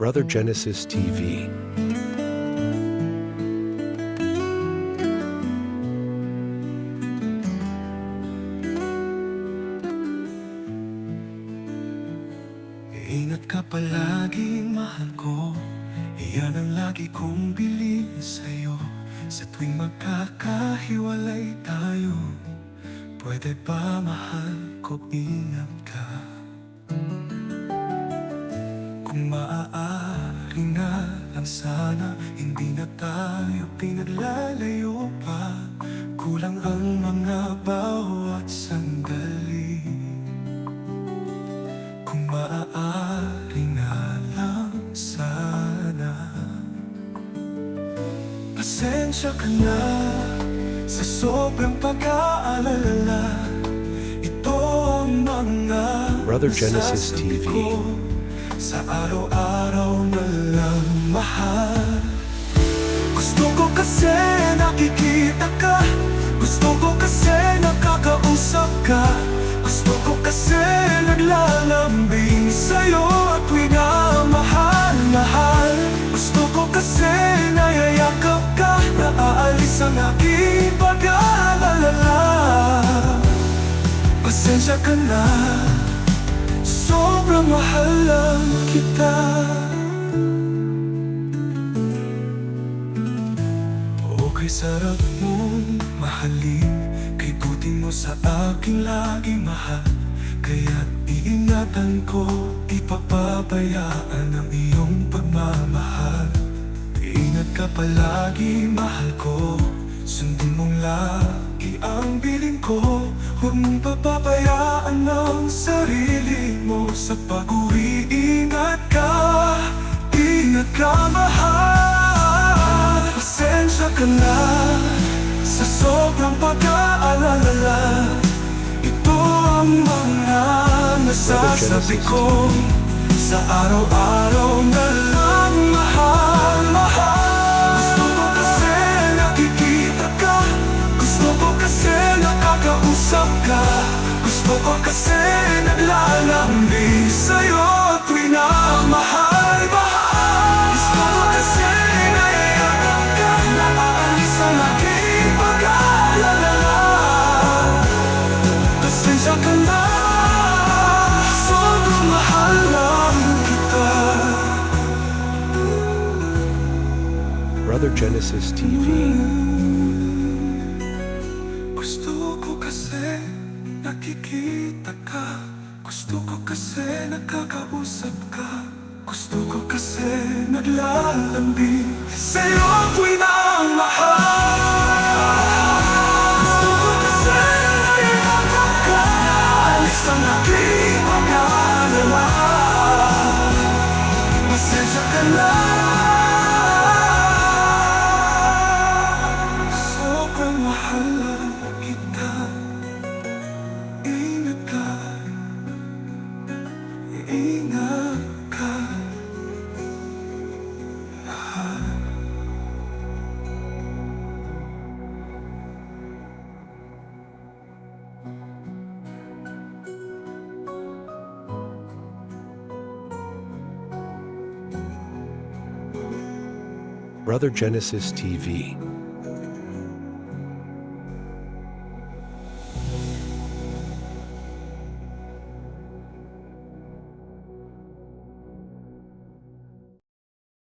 Brother Genesis TV. Ingat ka palagi, mahal ko. Iyan ang lagi kong bilin sa'yo. Sa tuwing magkakahiwalay tayo, pwede ba, mahal ko, ingat ka? Kung maaari nga lang sana, hindi na tayo pinaglalayo pa. Kulang ang mga bawat sandali. Kung maaari nga lang sana, pasensya ka na sa sobrang pag-aalala. Ito ang mga Brother Genesis nasasabi TV. ko sa araw-araw na lang, mahal. Gusto ko kasi nakikita ka, gusto ko kasi nakakausap ka, gusto ko kasi naglalambing sa'yo at tuwing mahal, mahal. Gusto ko kasi nayayakap ka, naaalis ang aking pag-aalala. Pasensya ka na, sobrang mahal lang kita. Okay, sarap mong mahalin, kay buti mo sa aking laging mahal. Kaya't iingatan ko, di papabayaan ang iyong pagmamahal. Ingat ka palagi, mahal ko, sundin mong lagi ang bilin ko. Huwag mong papabayaan ang sarili mo sa pag-uwi. Ingat ka, mahal. Pasensya ka na sa sobrang pag-aalala. Ito ang mga nasasabi ko sa araw-araw na lang, mahal, mahal. Gusto ko kasi nakikita ka, gusto ko kasi nakakausap ka, gusto ko kasi naglalambing sa'yo at tuwing mahal, mahal. Gusto ko kasi nayayakap ka, naaalis ang aking pag-aalala. Pasensya ka na, sobrang mahal lang kita. Brother Genesis TV. Gusto ko kasi nakikita ka, gusto ko kasi nakakausap ka, gusto ko kasi naglalambing sa'yo tuwing mahal. Gusto ko kasi nayayakap ka, naalis ang aking pag-aalala. Pasensya ka na, sobrang mahal lang kita. Ingat ka, ingat ka, mahal. Brother Genesis TV.